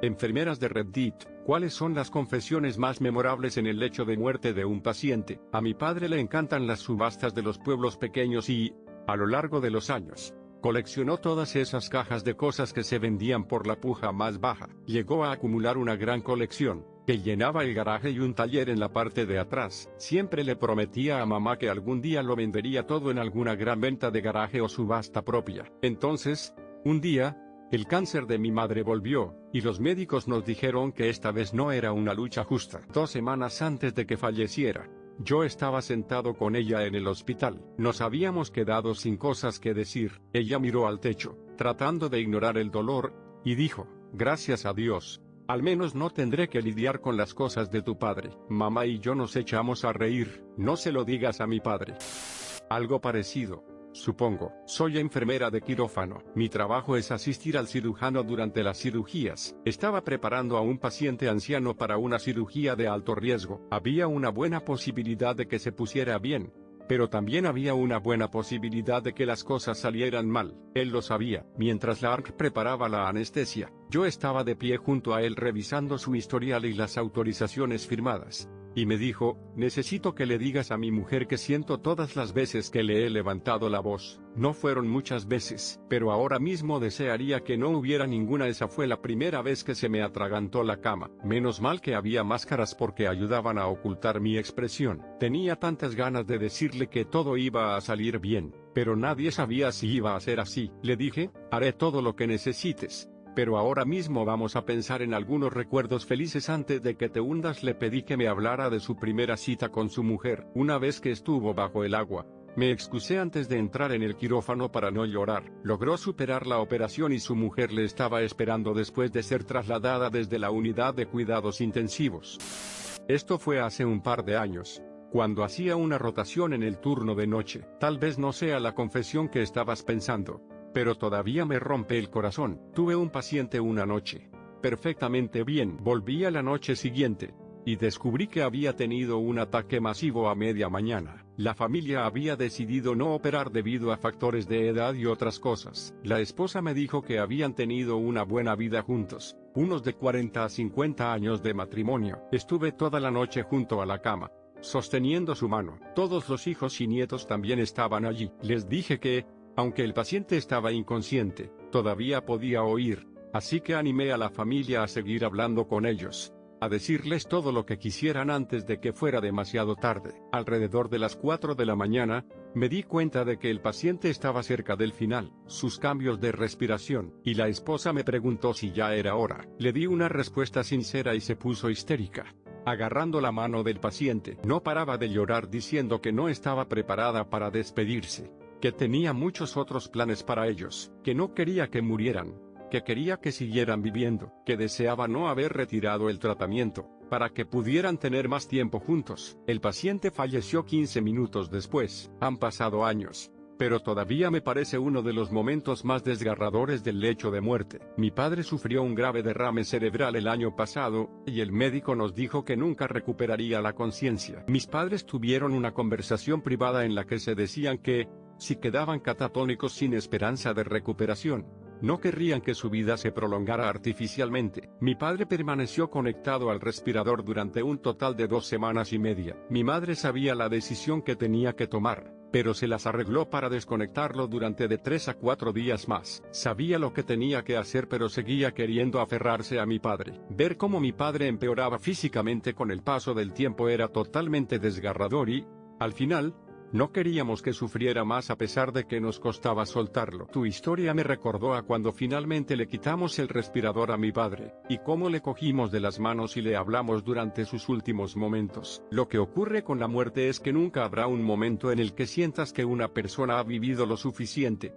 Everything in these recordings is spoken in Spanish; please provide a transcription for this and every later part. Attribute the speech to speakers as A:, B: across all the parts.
A: Enfermeras de Reddit, ¿cuáles son las confesiones más memorables en el lecho de muerte de un paciente? A mi padre le encantan las subastas de los pueblos pequeños y, a lo largo de los años, coleccionó todas esas cajas de cosas que se vendían por la puja más baja. Llegó a acumular una gran colección, que llenaba el garaje y un taller en la parte de atrás. Siempre le prometía a mamá que algún día lo vendería todo en alguna gran venta de garaje o subasta propia. Entonces, un día, el cáncer de mi madre volvió, y los médicos nos dijeron que esta vez no era una lucha justa. 2 semanas antes de que falleciera, yo estaba sentado con ella en el hospital. Nos habíamos quedado sin cosas que decir. Ella miró al techo, tratando de ignorar el dolor, y dijo, gracias a Dios, al menos no tendré que lidiar con las cosas de tu padre. Mamá y yo nos echamos a reír. No se lo digas a mi padre. Algo parecido, supongo. Soy enfermera de quirófano. Mi trabajo es asistir al cirujano durante las cirugías. Estaba preparando a un paciente anciano para una cirugía de alto riesgo. Había una buena posibilidad de que se pusiera bien, pero también había una buena posibilidad de que las cosas salieran mal. Él lo sabía. Mientras la ARC preparaba la anestesia, yo estaba de pie junto a él revisando su historial y las autorizaciones firmadas. Y me dijo, necesito que le digas a mi mujer que siento todas las veces que le he levantado la voz. No fueron muchas veces, pero ahora mismo desearía que no hubiera ninguna. Esa fue la primera vez que se me atragantó la cama. Menos mal que había máscaras porque ayudaban a ocultar mi expresión. Tenía tantas ganas de decirle que todo iba a salir bien, pero nadie sabía si iba a ser así. Le dije, haré todo lo que necesites, pero ahora mismo vamos a pensar en algunos recuerdos felices antes de que te hundas. Le pedí que me hablara de su primera cita con su mujer. Una vez que estuvo bajo el agua, me excusé antes de entrar en el quirófano para no llorar. Logró superar la operación y su mujer le estaba esperando después de ser trasladada desde la unidad de cuidados intensivos. Esto fue hace un par de años, cuando hacía una rotación en el turno de noche. Tal vez no sea la confesión que estabas pensando, pero todavía me rompe el corazón. Tuve un paciente una noche, perfectamente bien. Volví a la noche siguiente, y descubrí que había tenido un ataque masivo a media mañana. La familia había decidido no operar debido a factores de edad y otras cosas. La esposa me dijo que habían tenido una buena vida juntos, unos de 40 a 50 años de matrimonio. Estuve toda la noche junto a la cama, sosteniendo su mano. Todos los hijos y nietos también estaban allí. Les dije que, aunque el paciente estaba inconsciente, todavía podía oír, así que animé a la familia a seguir hablando con ellos, a decirles todo lo que quisieran antes de que fuera demasiado tarde. Alrededor de las 4 de la mañana, me di cuenta de que el paciente estaba cerca del final, sus cambios de respiración, y la esposa me preguntó si ya era hora. Le di una respuesta sincera y se puso histérica, agarrando la mano del paciente. No paraba de llorar diciendo que no estaba preparada para despedirse, que tenía muchos otros planes para ellos, que no quería que murieran, que quería que siguieran viviendo, que deseaba no haber retirado el tratamiento, para que pudieran tener más tiempo juntos. El paciente falleció 15 minutos después. Han pasado años, pero todavía me parece uno de los momentos más desgarradores del lecho de muerte. Mi padre sufrió un grave derrame cerebral el año pasado, y el médico nos dijo que nunca recuperaría la conciencia. Mis padres tuvieron una conversación privada en la que se decían que, si quedaban catatónicos sin esperanza de recuperación, no querrían que su vida se prolongara artificialmente. Mi padre permaneció conectado al respirador durante un total de 2 semanas y media. Mi madre sabía la decisión que tenía que tomar, pero se las arregló para desconectarlo durante de 3 a 4 días más. Sabía lo que tenía que hacer, pero seguía queriendo aferrarse a mi padre. Ver cómo mi padre empeoraba físicamente con el paso del tiempo era totalmente desgarrador y, al final, no queríamos que sufriera más a pesar de que nos costaba soltarlo. Tu historia me recordó a cuando finalmente le quitamos el respirador a mi padre, y cómo le cogimos de las manos y le hablamos durante sus últimos momentos. Lo que ocurre con la muerte es que nunca habrá un momento en el que sientas que una persona ha vivido lo suficiente.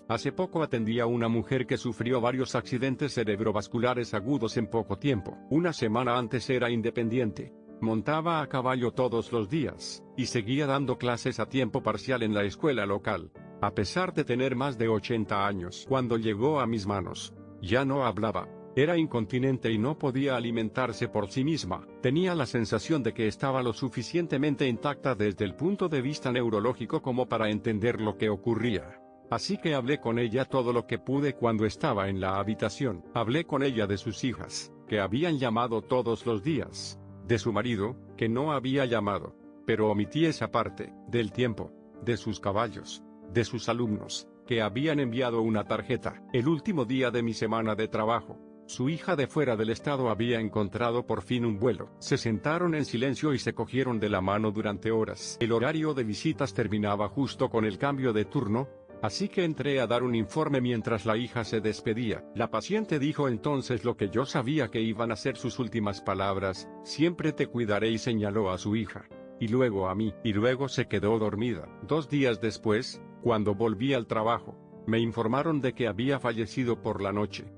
A: Hace poco atendí a una mujer que sufrió varios accidentes cerebrovasculares agudos en poco tiempo. Una semana antes era independiente, montaba a caballo todos los días, y seguía dando clases a tiempo parcial en la escuela local, a pesar de tener más de 80 años. Cuando llegó a mis manos, ya no hablaba, era incontinente y no podía alimentarse por sí misma. Tenía la sensación de que estaba lo suficientemente intacta desde el punto de vista neurológico como para entender lo que ocurría. Así que hablé con ella todo lo que pude cuando estaba en la habitación. Hablé con ella de sus hijas, que habían llamado todos los días, de su marido, que no había llamado, pero omití esa parte, del tiempo, de sus caballos, de sus alumnos, que habían enviado una tarjeta. El último día de mi semana de trabajo, su hija de fuera del estado había encontrado por fin un vuelo. Se sentaron en silencio y se cogieron de la mano durante horas. El horario de visitas terminaba justo con el cambio de turno, así que entré a dar un informe mientras la hija se despedía. La paciente dijo entonces lo que yo sabía que iban a ser sus últimas palabras: siempre te cuidaré, y señaló a su hija, y luego a mí, y luego se quedó dormida. 2 días después, cuando volví al trabajo, me informaron de que había fallecido por la noche.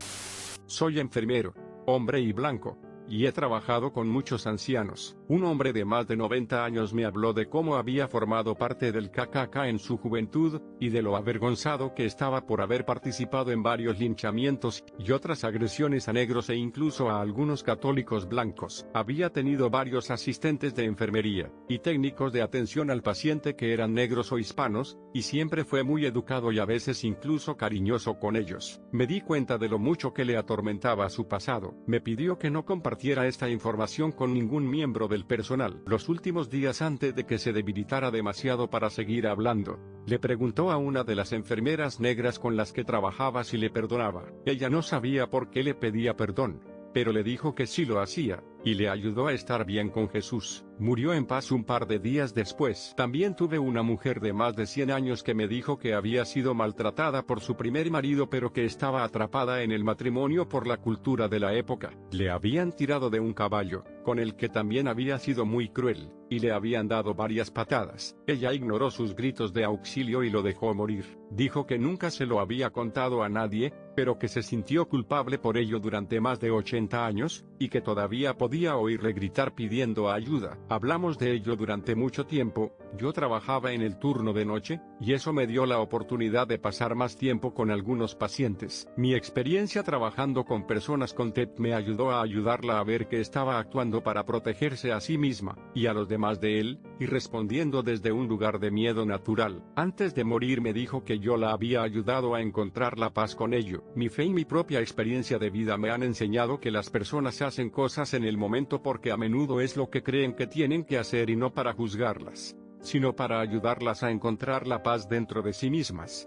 A: Soy enfermero, hombre y blanco, y he trabajado con muchos ancianos. Un hombre de más de 90 años me habló de cómo había formado parte del KKK en su juventud, y de lo avergonzado que estaba por haber participado en varios linchamientos y otras agresiones a negros e incluso a algunos católicos blancos. Había tenido varios asistentes de enfermería y técnicos de atención al paciente que eran negros o hispanos, y siempre fue muy educado y a veces incluso cariñoso con ellos. Me di cuenta de lo mucho que le atormentaba su pasado. Me pidió que no compartiera esta información con ningún miembro del personal. Los últimos días antes de que se debilitara demasiado para seguir hablando, le preguntó a una de las enfermeras negras con las que trabajaba si le perdonaba. Ella no sabía por qué le pedía perdón, pero le dijo que sí lo hacía, y le ayudó a estar bien con Jesús. Murió en paz un par de días después. También tuve una mujer de más de 100 años que me dijo que había sido maltratada por su primer marido, pero que estaba atrapada en el matrimonio por la cultura de la época. Le habían tirado de un caballo, con el que también había sido muy cruel, y le habían dado varias patadas. Ella ignoró sus gritos de auxilio y lo dejó morir. Dijo que nunca se lo había contado a nadie, pero que se sintió culpable por ello durante más de 80 años, y que todavía podía oírle gritar pidiendo ayuda. Hablamos de ello durante mucho tiempo. Yo trabajaba en el turno de noche, y eso me dio la oportunidad de pasar más tiempo con algunos pacientes. Mi experiencia trabajando con personas con TED me ayudó a ayudarla a ver que estaba actuando para protegerse a sí misma, y a los demás de él, y respondiendo desde un lugar de miedo natural. Antes de morir me dijo que yo la había ayudado a encontrar la paz con ello. Mi fe y mi propia experiencia de vida me han enseñado que las personas hacen cosas en el momento porque a menudo es lo que creen que tienen que hacer, y no para juzgarlas, sino para ayudarlas a encontrar la paz dentro de sí mismas.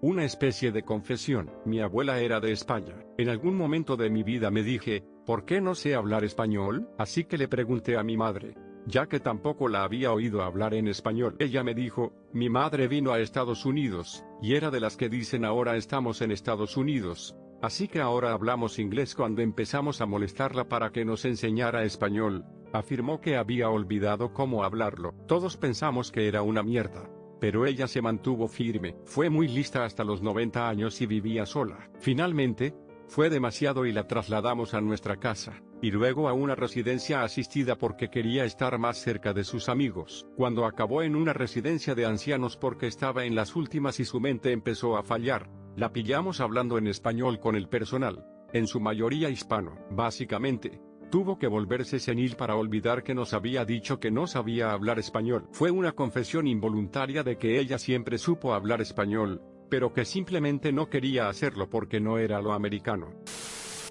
A: Una especie de confesión. Mi abuela era de España. En algún momento de mi vida me dije, ¿por qué no sé hablar español? Así que le pregunté a mi madre, ya que tampoco la había oído hablar en español. Ella me dijo, mi madre vino a Estados Unidos, y era de las que dicen ahora estamos en Estados Unidos, así que ahora hablamos inglés. Cuando empezamos a molestarla para que nos enseñara español, afirmó que había olvidado cómo hablarlo. Todos pensamos que era una mierda, pero ella se mantuvo firme. Fue muy lista hasta los 90 años y vivía sola. Finalmente, fue demasiado y la trasladamos a nuestra casa, y luego a una residencia asistida porque quería estar más cerca de sus amigos. Cuando acabó en una residencia de ancianos porque estaba en las últimas y su mente empezó a fallar, la pillamos hablando en español con el personal, en su mayoría hispano. Básicamente, tuvo que volverse senil para olvidar que nos había dicho que no sabía hablar español. Fue una confesión involuntaria de que ella siempre supo hablar español, pero que simplemente no quería hacerlo porque no era lo americano.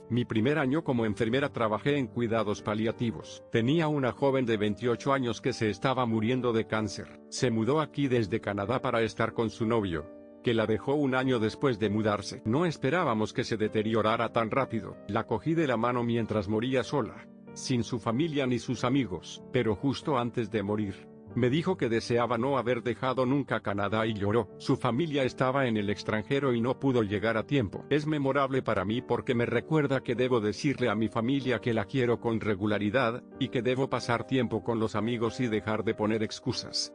A: Mi primer año como enfermera trabajé en cuidados paliativos. Tenía una joven de 28 años que se estaba muriendo de cáncer. Se mudó aquí desde Canadá para estar con su novio, que la dejó un año después de mudarse. No esperábamos que se deteriorara tan rápido. La cogí de la mano mientras moría sola, sin su familia ni sus amigos, pero justo antes de morir, me dijo que deseaba no haber dejado nunca Canadá y lloró. Su familia estaba en el extranjero y no pudo llegar a tiempo. Es memorable para mí porque me recuerda que debo decirle a mi familia que la quiero con regularidad, y que debo pasar tiempo con los amigos y dejar de poner excusas.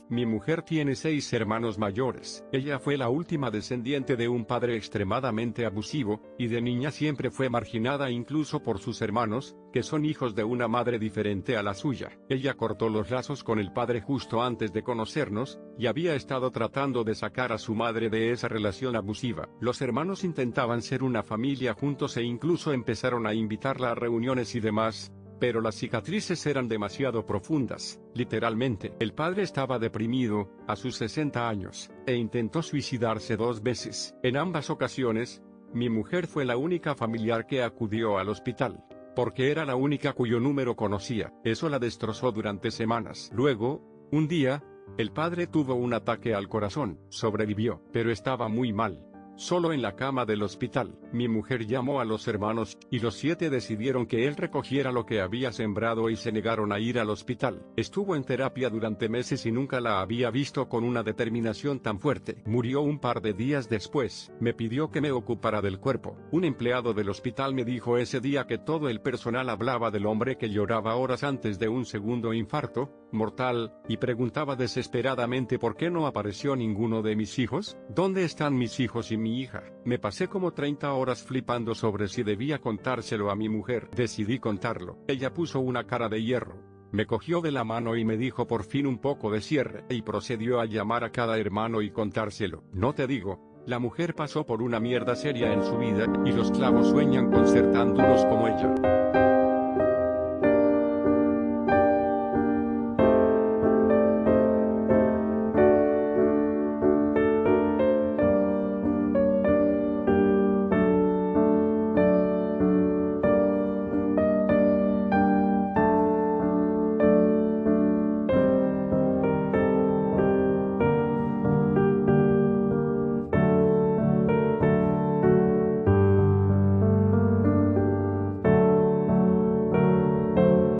A: Mi mujer tiene 6 hermanos mayores. Ella fue la última descendiente de un padre extremadamente abusivo, y de niña siempre fue marginada incluso por sus hermanos, que son hijos de una madre diferente a la suya. Ella cortó los lazos con el padre justo antes de conocernos, y había estado tratando de sacar a su madre de esa relación abusiva. Los hermanos intentaban ser una familia juntos e incluso empezaron a invitarla a reuniones y demás, pero las cicatrices eran demasiado profundas, literalmente. El padre estaba deprimido, a sus 60 años, e intentó suicidarse 2 veces. En ambas ocasiones, mi mujer fue la única familiar que acudió al hospital, porque era la única cuyo número conocía. Eso la destrozó durante semanas. Luego, un día, el padre tuvo un ataque al corazón, sobrevivió, pero estaba muy mal. Solo en la cama del hospital. Mi mujer llamó a los hermanos, y los 7 decidieron que él recogiera lo que había sembrado y se negaron a ir al hospital. Estuvo en terapia durante meses y nunca la había visto con una determinación tan fuerte. Murió un par de días después. Me pidió que me ocupara del cuerpo. Un empleado del hospital me dijo ese día que todo el personal hablaba del hombre que lloraba horas antes de un segundo infarto mortal, y preguntaba desesperadamente por qué no apareció ninguno de mis hijos. ¿Dónde están mis hijos y mi hija? Me pasé como 30 horas flipando sobre si debía contárselo a mi mujer. Decidí contarlo. Ella puso una cara de hierro. Me cogió de la mano y me dijo por fin un poco de cierre, y procedió a llamar a cada hermano y contárselo. No te digo, la mujer pasó por una mierda seria en su vida, y los clavos sueñan con ser tan duros como ella.